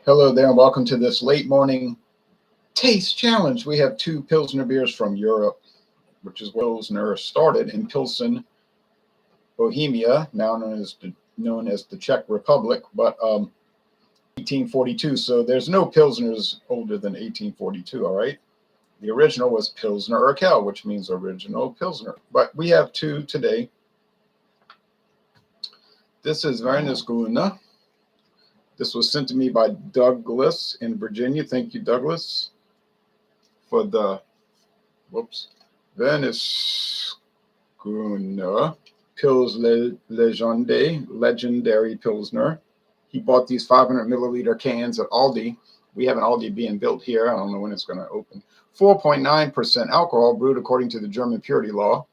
Hello there, and welcome to this late morning taste challenge. We have two Pilsner beers from Europe, which is where Pilsner started in Pilsen, Bohemia, now known as the Czech Republic, but 1842. So there's no Pilsners older than 1842. All right. The original was Pilsner Urquell, which means original Pilsner. But we have two today. This is Wernesgrüner. This was sent to me by Douglas in Virginia. Thank you, Douglas, for the Wernesgrüner Pils Legendary Pilsner. He bought these 500 milliliter cans at Aldi. We have an Aldi being built here. I don't know when it's going to open. 4.9% alcohol, brewed according to the German purity law.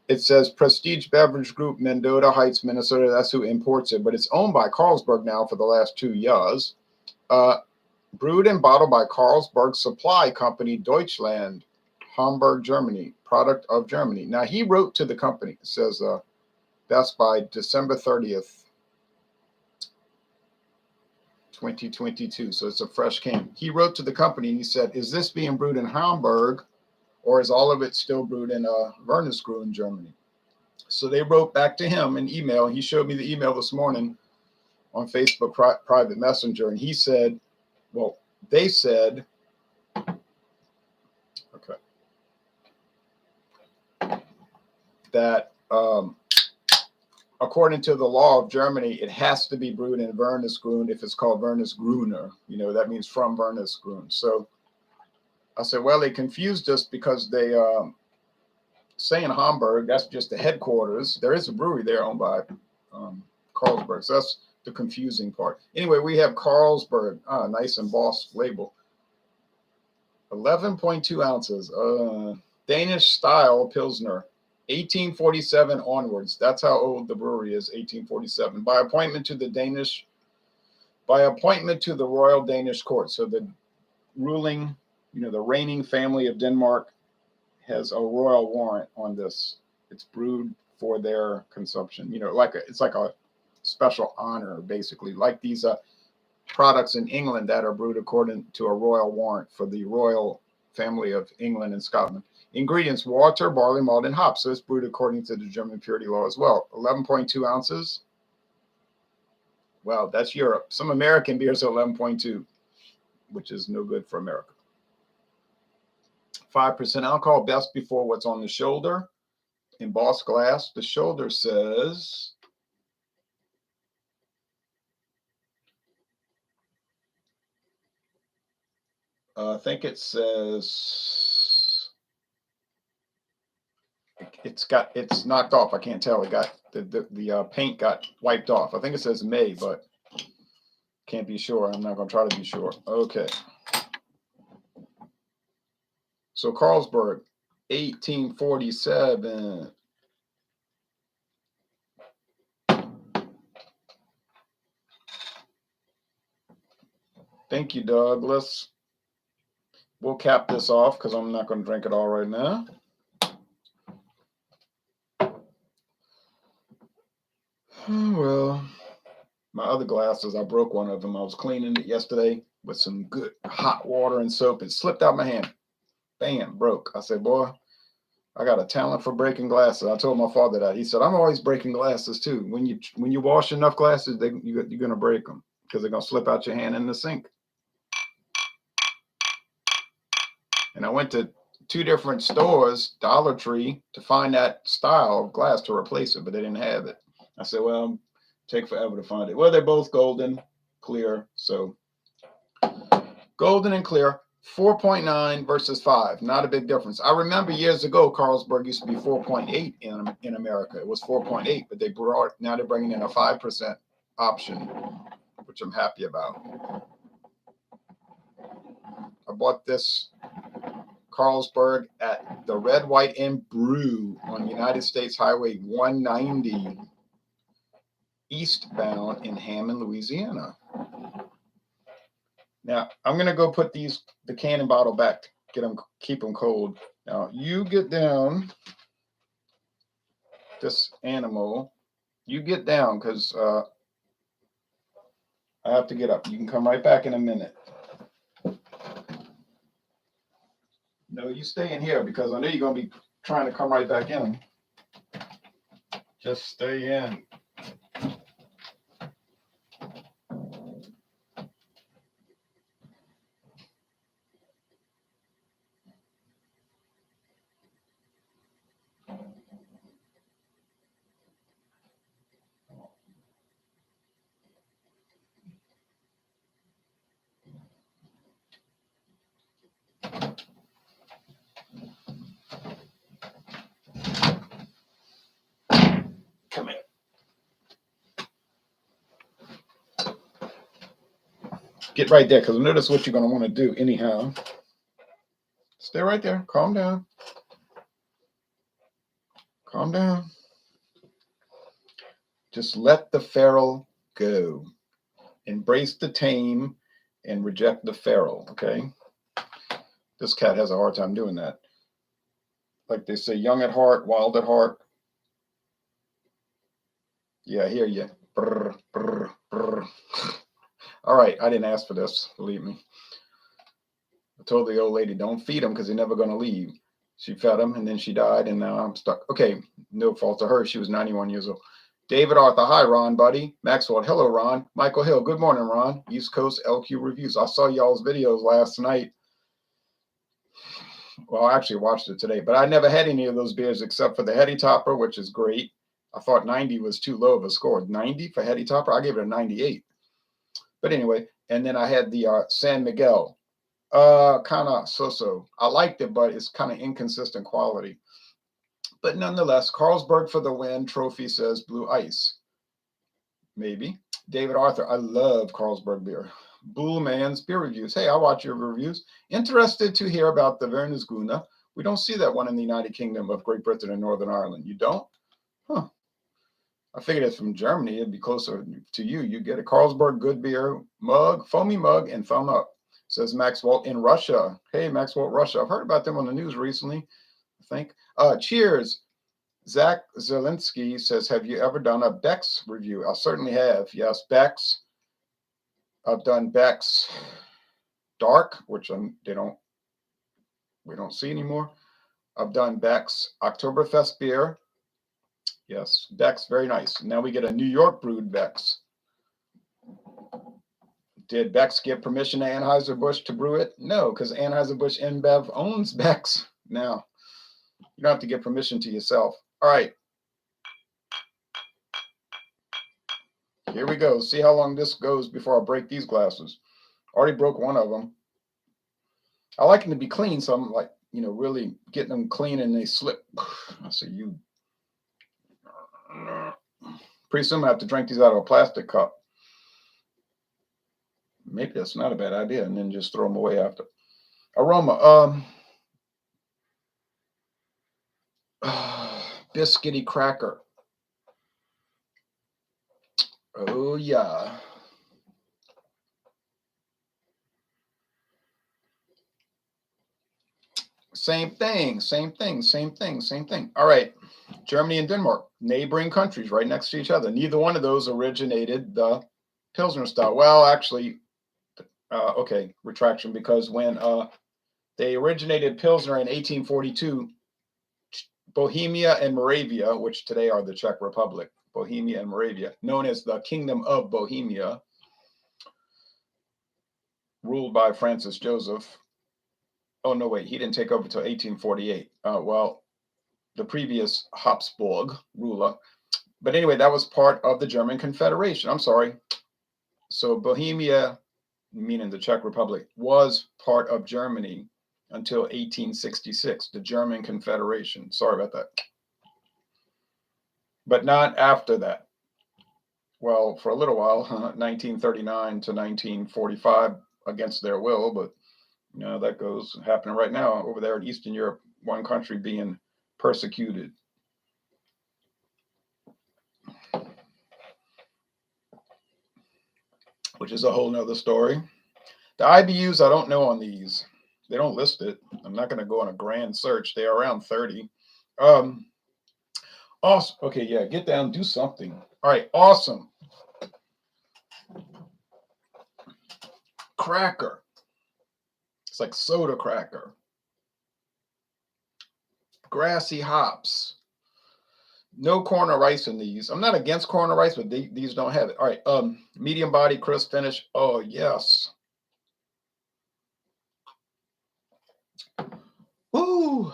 It says Prestige Beverage Group, Mendota Heights, Minnesota. That's who imports it, but it's owned by Carlsberg now for the last 2 years. Brewed and bottled by Carlsberg Supply Company, Deutschland, Hamburg, Germany. Product of Germany. Now, he wrote to the company. It says that's by December 30th, 2022. So it's a fresh can. He wrote to the company and he said, is this being brewed in Hamburg, or is all of it still brewed in Wernesgrüner, Germany? So they wrote back to him an email. He showed me the email this morning on Facebook private messenger, and he said, well, they said, okay, that according to the law of Germany, it has to be brewed in Wernesgrüner if it's called Wernesgrüner. You know, that means from Wernesgrüner. So I said, well, they confused us because they say in Hamburg, that's just the headquarters. There is a brewery there owned by Carlsberg. So that's the confusing part. Anyway, we have Carlsberg, nice embossed label. 11.2 ounces. Danish style Pilsner, 1847 onwards. That's how old the brewery is, 1847. By appointment to the Royal Danish Court. So the ruling, the reigning family of Denmark has a royal warrant on this. It's brewed for their consumption. It's like a special honor, basically, like these products in England that are brewed according to a royal warrant for the royal family of England and Scotland. Ingredients: water, barley malt, and hops. So it's brewed according to the German purity law as well. 11.2 ounces. Well, that's Europe. Some American beers are 11.2, which is no good for America. 5% alcohol, best before what's on the shoulder. Embossed glass. The shoulder says, I think it says, it's knocked off. I can't tell. It got, the paint got wiped off. I think it says May, but can't be sure. I'm not going to try to be sure. Okay. So Carlsberg, 1847. Thank you, Douglas. We'll cap this off because I'm not going to drink it all right now. Well, my other glasses, I broke one of them. I was cleaning it yesterday with some good hot water and soap. It slipped out my hand. Bam, broke. I said, boy, I got a talent for breaking glasses. I told my father that. He said, I'm always breaking glasses too. When you wash enough glasses, you're going to break them because they're going to slip out your hand in the sink. And I went to 2 different stores, Dollar Tree, to find that style of glass to replace it, but they didn't have it. I said, well, take forever to find it. Well, they're both golden, clear. So golden and clear. 4.9 versus 5, not a big difference. I remember years ago, Carlsberg used to be 4.8 in America. It was 4.8, but now they're bringing in a 5% option, which I'm happy about. I bought this Carlsberg at the Red, White, and Brew on United States Highway 190, eastbound in Hammond, Louisiana. Now, I'm going to go put the can and bottle back to keep them cold. Now, you get down, this animal, you get down because I have to get up. You can come right back in a minute. No, you stay in here because I know you're going to be trying to come right back in. Just stay in. Come here. Get right there because notice what you're going to want to do anyhow. Stay right there. Calm down. Calm down. Just let the feral go. Embrace the tame and reject the feral, okay? This cat has a hard time doing that. Like they say, young at heart, wild at heart. Yeah, I hear you. Brr, brr, brr. All right, I didn't ask for this, believe me. I told the old lady, don't feed him because he's never going to leave. She fed him, and then she died, and now I'm stuck. Okay, no fault to her. She was 91 years old. David Arthur, hi, Ron, buddy. Maxwell, hello, Ron. Michael Hill, good morning, Ron. East Coast LQ Reviews. I saw y'all's videos last night. Well, I actually watched it today, but I never had any of those beers except for the Heady Topper, which is great. I thought 90 was too low of a score. 90 for Heady Topper? I gave it a 98. But anyway, and then I had the San Miguel. Kind of so-so. I liked it, but it's kind of inconsistent quality. But nonetheless, Carlsberg for the win. Trophy says Blue Ice. Maybe. David Arthur, I love Carlsberg beer. Bullman's beer reviews. Hey, I watch your reviews. Interested to hear about the Wernesgrüner. We don't see that one in the United Kingdom of Great Britain and Northern Ireland. You don't? Huh. I figured it's from Germany. It'd be closer to you. You get a Carlsberg good beer mug, foamy mug, and thumb up. Says Maxwell in Russia. Hey, Maxwell, Russia. I've heard about them on the news recently, I think. Cheers. Zach Zelensky says, have you ever done a Beck's review? I certainly have. Yes, Beck's. I've done Beck's Dark, which we don't see anymore. I've done Beck's Oktoberfest beer. Yes, Beck's, very nice. Now we get a New York brewed Beck's. Did Beck's give permission to Anheuser-Busch to brew it? No, because Anheuser-Busch InBev owns Beck's now. You don't have to give permission to yourself. All right. Here we go. See how long this goes before I break these glasses. Already broke one of them. I like them to be clean, so I'm like, really getting them clean and they slip. So pretty soon I have to drink these out of a plastic cup. Maybe that's not a bad idea, and then just throw them away after. Aroma. Biscuity cracker. Oh, yeah. Same thing. All right. Germany and Denmark, neighboring countries right next to each other. Neither one of those originated the Pilsner style. Well, actually, okay, retraction, because when they originated Pilsner in 1842, Bohemia and Moravia, which today are the Czech Republic, Bohemia and Moravia, known as the Kingdom of Bohemia, ruled by Francis Joseph. Oh, no, wait, he didn't take over until 1848. Well, the previous Habsburg ruler. But anyway, that was part of the German Confederation. I'm sorry. So Bohemia, meaning the Czech Republic, was part of Germany until 1866, the German Confederation. Sorry about that. But not after that. Well, for a little while, 1939 to 1945, against their will, but that goes happening right now over there in Eastern Europe, one country being persecuted. Which is a whole nother story. The IBUs, I don't know on these. They don't list it. I'm not going to go on a grand search. They are around 30. Awesome. Okay, yeah, get down, do something. All right, awesome. cracker. It's like soda cracker. Grassy hops. No corn or rice in these. I'm not against corn or rice, but these don't have it. All right. Medium body, crisp finish. Oh, yes. Ooh.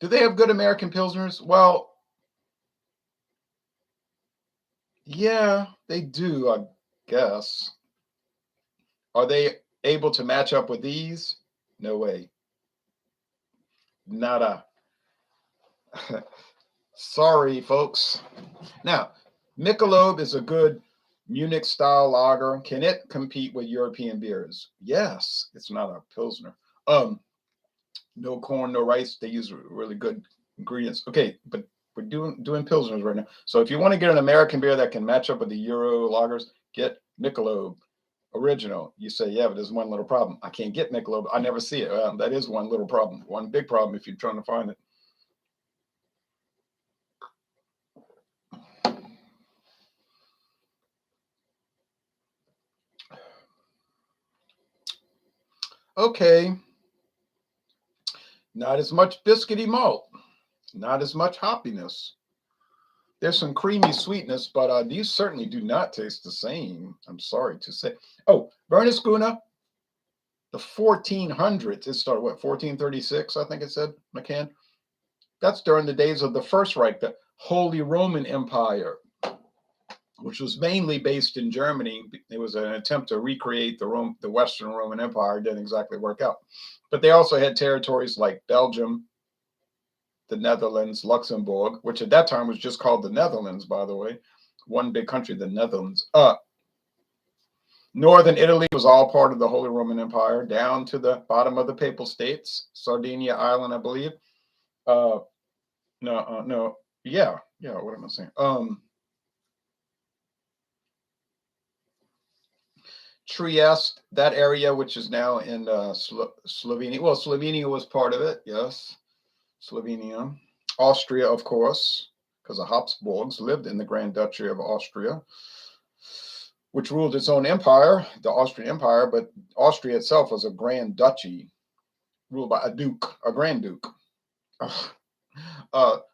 Do they have good American Pilsners? Well, yeah, they do, I guess. Are they able to match up with these? No way. Nada. Sorry, folks. Now, Michelob is a good Munich style lager. Can it compete with European beers? Yes. It's not a Pilsner. No corn, no rice. They use really good ingredients. Okay, but we're doing Pilsners right now. So if you want to get an American beer that can match up with the Euro lagers, get Michelob original. You say, yeah, but there's one little problem. I can't get Michelob. I never see it. That is one little problem. One big problem if you're trying to find it. Okay. Not as much biscuity malt. Not as much hoppiness. There's some creamy sweetness, but these certainly do not taste the same. I'm sorry to say. Oh, Wernesgrüner, the 1400s. It started, what, 1436, I think it said, McCann. That's during the days of the First Reich, the Holy Roman Empire, which was mainly based in Germany. It was an attempt to recreate the Western Roman Empire. It didn't exactly work out. But they also had territories like Belgium, the Netherlands, Luxembourg, which at that time was just called the Netherlands, by the way. One big country, the Netherlands. Northern Italy was all part of the Holy Roman Empire, down to the bottom of the Papal States, Sardinia Island, I believe. No. Yeah. What am I saying? Trieste, that area, which is now in Slovenia. Well, Slovenia was part of it. Yes. Slovenia. Austria, of course, because the Habsburgs lived in the Grand Duchy of Austria, which ruled its own empire, the Austrian Empire, but Austria itself was a Grand Duchy ruled by a duke, a Grand Duke.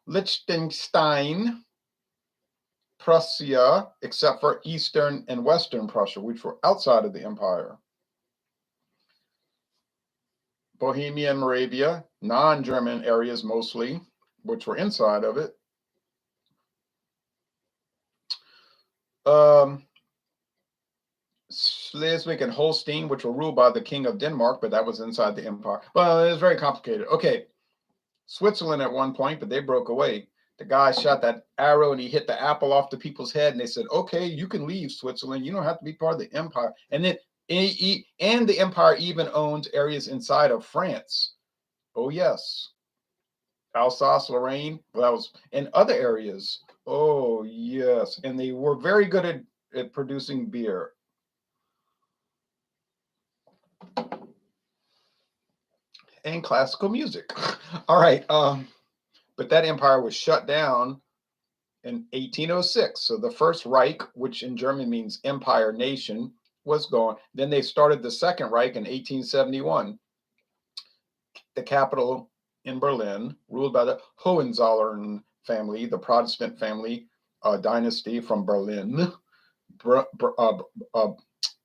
Liechtenstein, Prussia, except for Eastern and Western Prussia, which were outside of the empire. Bohemia and Moravia, non-German areas mostly, which were inside of it. Schleswig and Holstein, which were ruled by the King of Denmark, but that was inside the empire. Well, it was very complicated. Okay, Switzerland at one point, but they broke away. The guy shot that arrow and he hit the apple off the people's head, and they said, okay, you can leave Switzerland. You don't have to be part of the empire. And then and the empire even owns areas inside of France. Oh, yes. Alsace, Lorraine, well, that was in other areas. Oh, yes. And they were very good at producing beer. And classical music. All right. But that empire was shut down in 1806. So the First Reich, which in German means empire nation, was gone. Then they started the Second Reich in 1871. The capital in Berlin, ruled by the Hohenzollern family, the Protestant family dynasty from Berlin,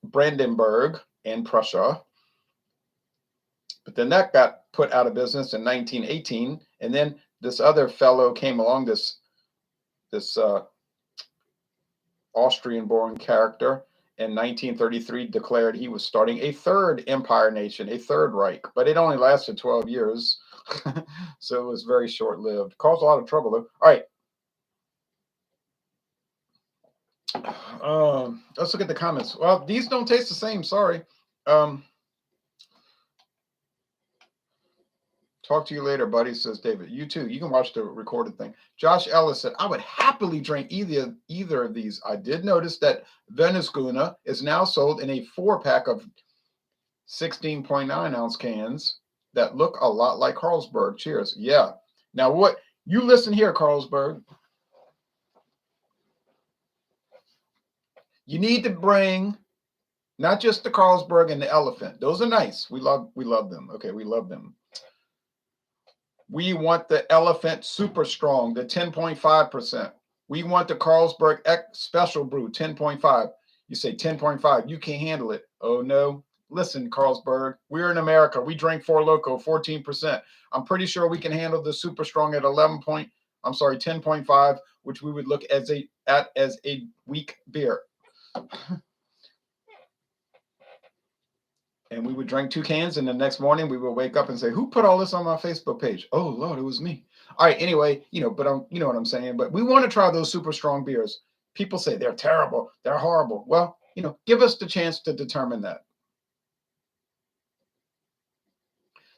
Brandenburg, and Prussia. But then that got put out of business in 1918, and then this other fellow came along, this Austrian-born character, in 1933 declared he was starting a third empire nation, a third Reich, but it only lasted 12 years, so it was very short-lived. Caused a lot of trouble, though. All right. Let's look at the comments. Well, these don't taste the same. Sorry. Talk to you later, buddy, says David. You too. You can watch the recorded thing. Josh Ellis said, I would happily drink either of these. I did notice that Wernesgrüner is now sold in a 4-pack of 16.9-ounce cans that look a lot like Carlsberg. Cheers. Yeah. Now, what you listen here, Carlsberg. You need to bring Not just the Carlsberg and the Elephant. Those are nice. We love them. Okay, we love them. We want the Elephant Super Strong, the 10.5%. We want the Carlsberg X Special Brew, 10.5. You say 10.5, you can't handle it. Oh no. Listen, Carlsberg, we're in America. We drink Four Loko, 14%. I'm pretty sure we can handle the Super Strong at 10.5, which we would look as a weak beer. And we would drink 2 cans, and the next morning we would wake up and say, "Who put all this on my Facebook page?" Oh Lord, it was me. All right. Anyway, but you know what I'm saying. But we want to try those super strong beers. People say they're terrible, they're horrible. Well, give us the chance to determine that.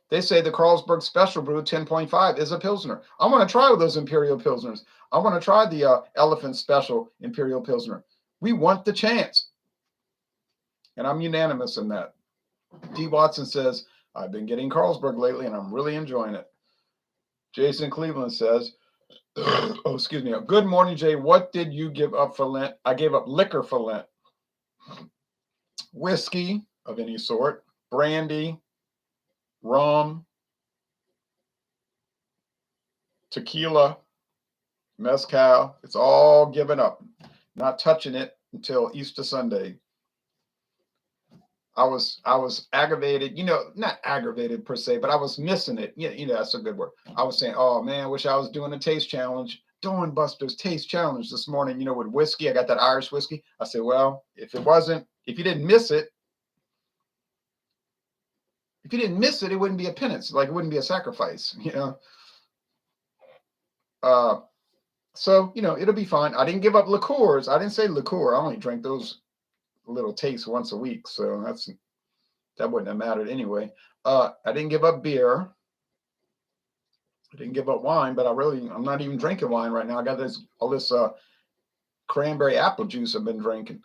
They say the Carlsberg Special Brew 10.5 is a Pilsner. I want to try those Imperial Pilsners. I want to try the Elephant Special Imperial Pilsner. We want the chance. And I'm unanimous in that. D. Watson says, I've been getting Carlsberg lately and I'm really enjoying it. Jason Cleveland says, oh, excuse me. Good morning, Jay. What did you give up for Lent? I gave up liquor for Lent. Whiskey of any sort, brandy, rum, tequila, mezcal. It's all given up. Not touching it until Easter Sunday. I was aggravated, not aggravated per se, but I was missing it. Yeah, that's a good word. I was saying, oh man, I wish I was doing a taste challenge, Dawn Buster's taste challenge this morning, with whiskey. I got that Irish whiskey. I said, well, if you didn't miss it, it wouldn't be a penance. Like it wouldn't be a sacrifice, So, it'll be fine. I didn't give up liqueurs. I didn't say liqueur. I only drank those little tastes once a week. So that wouldn't have mattered anyway. I didn't give up beer. I didn't give up wine, but I'm not even drinking wine right now. I got all this cranberry apple juice I've been drinking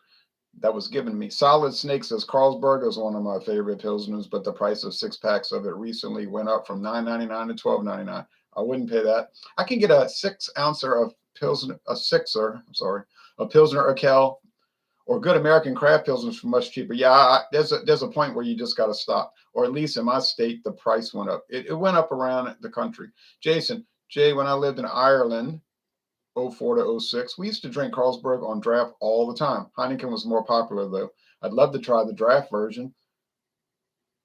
that was given me. Solid Snake says Carlsberg is one of my favorite Pilsners, but the price of 6 packs of it recently went up from $9.99 to $12.99. I wouldn't pay that. I can get a 6 ouncer of Pilsner, a Pilsner Urquell or good American craft Pilsners for much cheaper. Yeah, there's a point where you just got to stop. Or at least in my state, the price went up. It went up around the country. Jason, Jay, when I lived in Ireland, 04 to 06, we used to drink Carlsberg on draft all the time. Heineken was more popular, though. I'd love to try the draft version.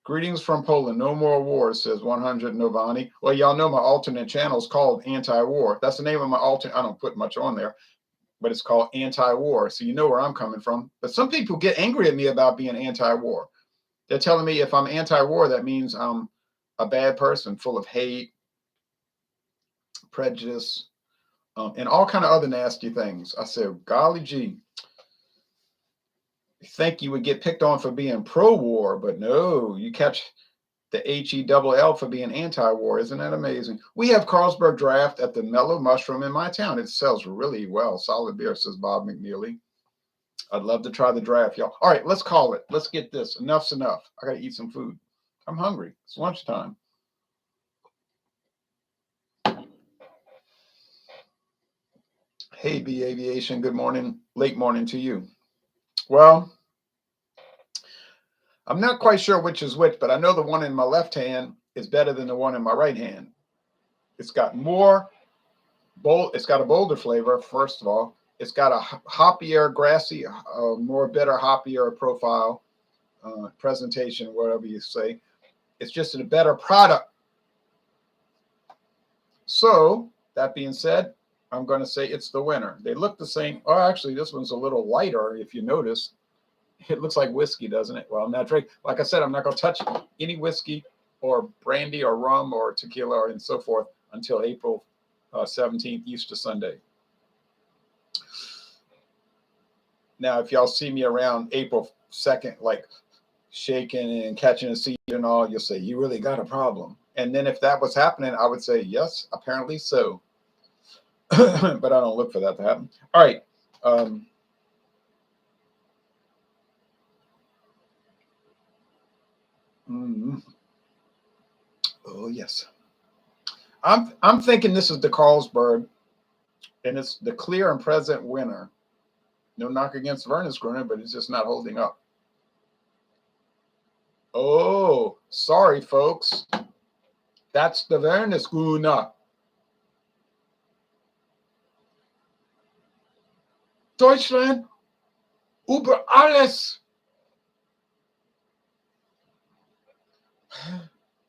Greetings from Poland. No more wars, says 100 Novani. Well, y'all know my alternate channel is called Anti-War. That's the name of my alternate. I don't put much on there, but it's called Anti-War. So you know where I'm coming from. But some people get angry at me about being anti-war. They're telling me if I'm anti-war, that means I'm a bad person, full of hate, prejudice, and all kind of other nasty things. I said, golly gee, you think you would get picked on for being pro-war, but no, you catch the HELL for being anti-war. Isn't that amazing? We have Carlsberg Draft at the Mellow Mushroom in my town. It sells really well. Solid beer, says Bob McNeely. I'd love to try the draft, y'all. All right, let's call it. Let's get this. Enough's enough. I got to eat some food. I'm hungry. It's lunchtime. Hey, B Aviation. Good morning. Late morning to you. Well, I'm not quite sure which is which, but I know the one in my left hand is better than the one in my right hand. It's got it's got a bolder flavor, first of all. It's got a hoppier, grassy, better hoppier profile, presentation, whatever you say. It's just a better product. So, that being said, I'm going to say it's the winner. They look the same. Oh, actually, this one's a little lighter, if you notice. It looks like whiskey, doesn't it? Well, I'm not drinking. Like I said, I'm not going to touch any whiskey or brandy or rum or tequila and so forth until April 17th, Easter Sunday. Now, if y'all see me around April 2nd, like shaking and catching a seizure and all, you'll say, you really got a problem. And then if that was happening, I would say, yes, apparently so. But I don't look for that to happen. All right. Oh, yes. I'm thinking this is the Carlsberg, and it's the clear and present winner. No knock against Wernesgrüner, but it's just not holding up. Oh, sorry, folks. That's the Wernesgrüner. Deutschland über alles.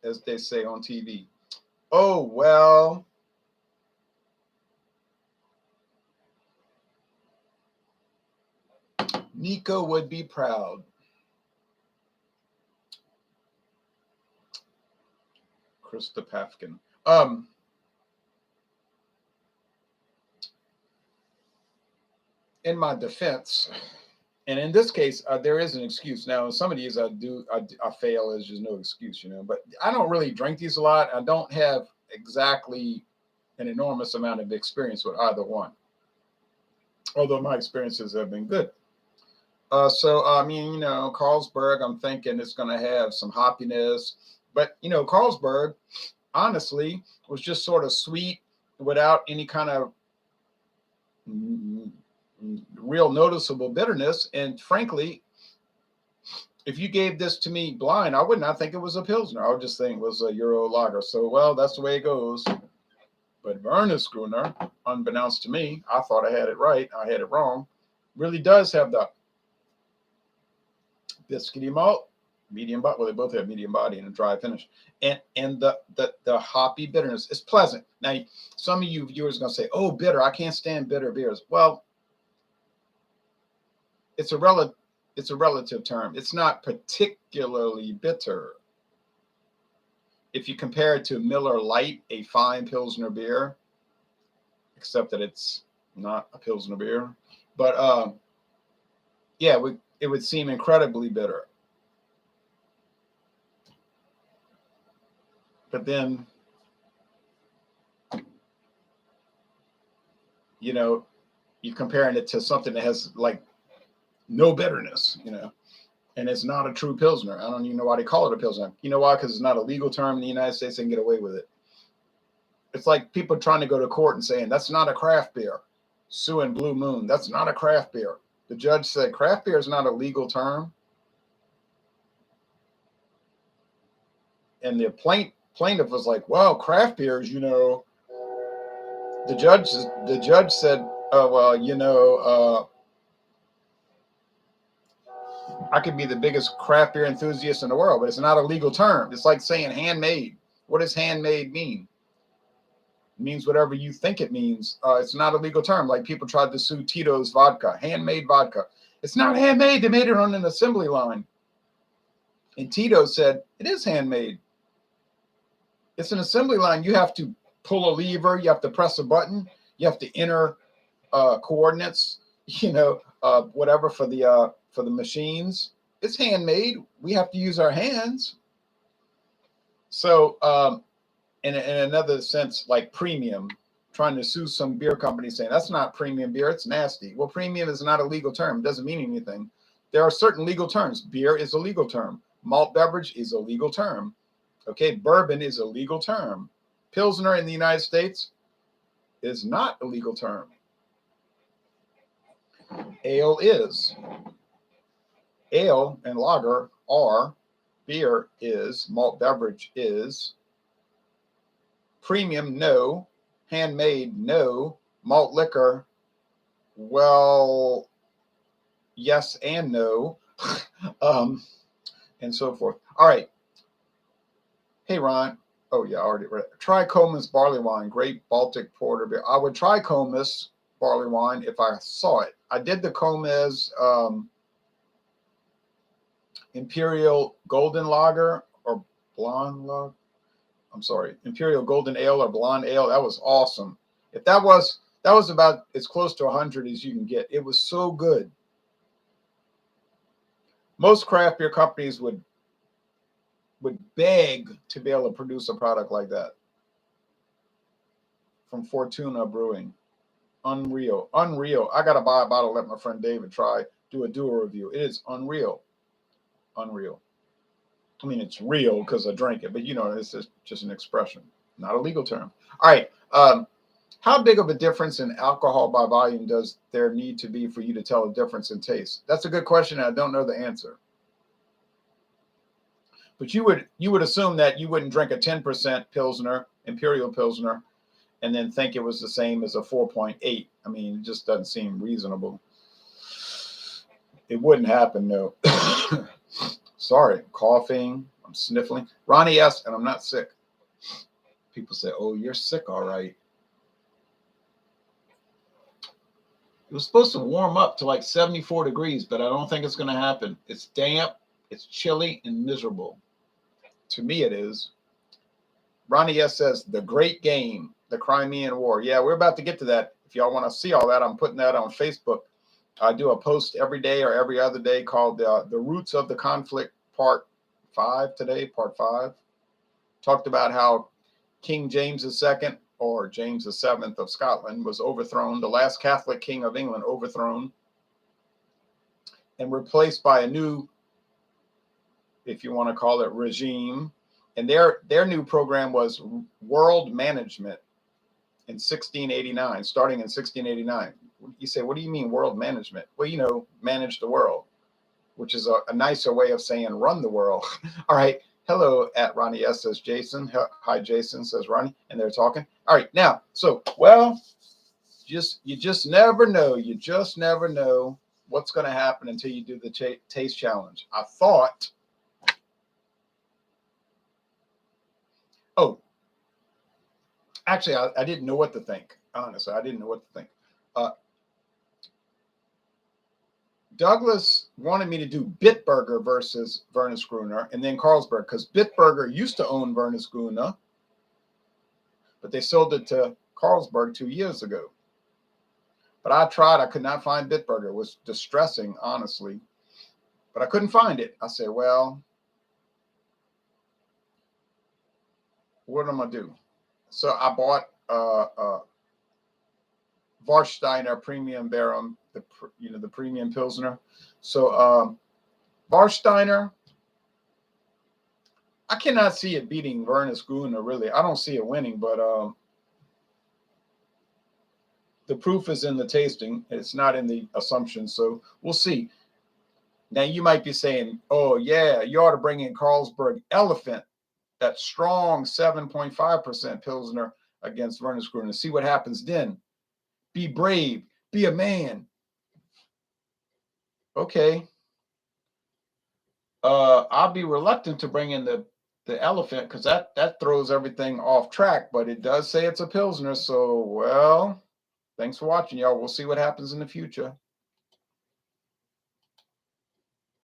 As they say on TV. Oh, well. Nico would be proud. Krista Pafkin. In my defense, and in this case, there is an excuse. Now, in some of these I fail. There's just no excuse, but I don't really drink these a lot. I don't have exactly an enormous amount of experience with either one, although my experiences have been good. So, I mean, Carlsberg, I'm thinking it's going to have some hoppiness, but, Carlsberg, honestly, was just sort of sweet without any kind of real noticeable bitterness. And frankly, if you gave this to me blind, I would not think it was a Pilsner. I would just think it was a Euro lager. So, well, that's the way it goes. But Wernesgrüner, unbeknownst to me, I thought I had it right. I had it wrong. Really does have the biscuity malt, medium body. Well, they both have medium body and a dry finish, and the hoppy bitterness is pleasant. Now, some of you viewers are going to say, "Oh, bitter! I can't stand bitter beers." Well, it's a relative term. It's not particularly bitter. If you compare it to Miller Lite, a fine Pilsner beer, except that it's not a Pilsner beer, but yeah, it would seem incredibly bitter. But then, you're comparing it to something that has like no bitterness, and it's not a true Pilsner. I don't even know why they call it a Pilsner. You know why? Because it's not a legal term in the United States. They can get away with it. It's like people trying to go to court and saying, that's not a craft beer. Suing Blue Moon, that's not a craft beer. The judge said, craft beer is not a legal term. And the plaintiff was like, well, craft beers, the judge said, well, I could be the biggest craft beer enthusiast in the world, but it's not a legal term. It's like saying handmade. What does handmade mean? It means whatever you think it means. It's not a legal term. Like people tried to sue Tito's vodka, handmade vodka. It's not handmade. They made it on an assembly line. And Tito said, it is handmade. It's an assembly line. You have to pull a lever. You have to press a button. You have to enter coordinates, whatever for the machines. It's handmade. We have to use our hands. So in another sense, like premium, trying to sue some beer company saying that's not premium beer, it's nasty. Well, premium is not a legal term. It doesn't mean anything. There are certain legal terms. Beer is a legal term. Malt beverage is a legal term. Okay, bourbon is a legal term. Pilsner in the United States is not a legal term. Ale is. Ale and lager are. Beer is. Malt beverage is. Premium, no. Handmade, no. Malt liquor, well, yes and no. And so forth. All right. Hey, Ron. Oh, yeah, I already read it. Try Comus barley wine, great Baltic porter beer. I would try Comus barley wine if I saw it. I did the Comus Imperial Golden Lager or Blonde Lager. I'm sorry, Imperial Golden Ale or Blonde Ale. That was awesome. If that was about as close to 100 as you can get. It was so good. Most craft beer companies would beg to be able to produce a product like that. From Fortuna Brewing. Unreal. Unreal. I got to buy a bottle, let my friend David do a duo review. It is unreal. Unreal. I mean, it's real because I drank it, but it's just an expression, not a legal term. All right. How big of a difference in alcohol by volume does there need to be for you to tell a difference in taste? That's a good question. And I don't know the answer. But you would assume that you wouldn't drink a 10% Pilsner, Imperial Pilsner, and then think it was the same as a 4.8. I mean, it just doesn't seem reasonable. It wouldn't happen, no. Sorry, coughing, I'm sniffling. Ronnie S., and I'm not sick. People say, oh, you're sick, all right. It was supposed to warm up to like 74 degrees, but I don't think it's going to happen. It's damp, it's chilly, and miserable. To me, it is. Ronnie S. says, the great game, the Crimean War. Yeah, we're about to get to that. If y'all want to see all that, I'm putting that on Facebook. I do a post every day or every other day called The Roots of the Conflict, Part 5 today, Part 5. Talked about how King James II, or James VII of Scotland, was overthrown, the last Catholic king of England overthrown, and replaced by a new, if you want to call it, regime. And their new program was world management in 1689, starting in 1689. You say, what do you mean world management? Well, manage the world, which is a nicer way of saying run the world. All right. Hello, at Ronnie S. says Jason. Hi, Jason, says Ronnie. And they're talking. All right. Now, so, well, you just never know. You just never know what's going to happen until you do the taste challenge. I thought, oh, actually, I didn't know what to think. Honestly, I didn't know what to think. Douglas wanted me to do Bitburger versus Wernesgrüner and then Carlsberg, because Bitburger used to own Wernesgrüner, but they sold it to Carlsberg 2 years ago. But I tried. I could not find Bitburger. It was distressing, honestly. But I couldn't find it. I said, well, what am I going to do? So I bought Warsteiner Premium Baron, the premium Pilsner. So Warsteiner, I cannot see it beating Wernesgrüner, really. I don't see it winning, but the proof is in the tasting. It's not in the assumption, so we'll see. Now, you might be saying, oh, yeah, you ought to bring in Carlsberg Elephant, that strong 7.5% Pilsner against Wernesgrüner. See what happens then. Be brave. Be a man. Okay. I'll be reluctant to bring in the Elephant, because that throws everything off track, but it does say it's a Pilsner. So, well, thanks for watching, y'all. We'll see what happens in the future.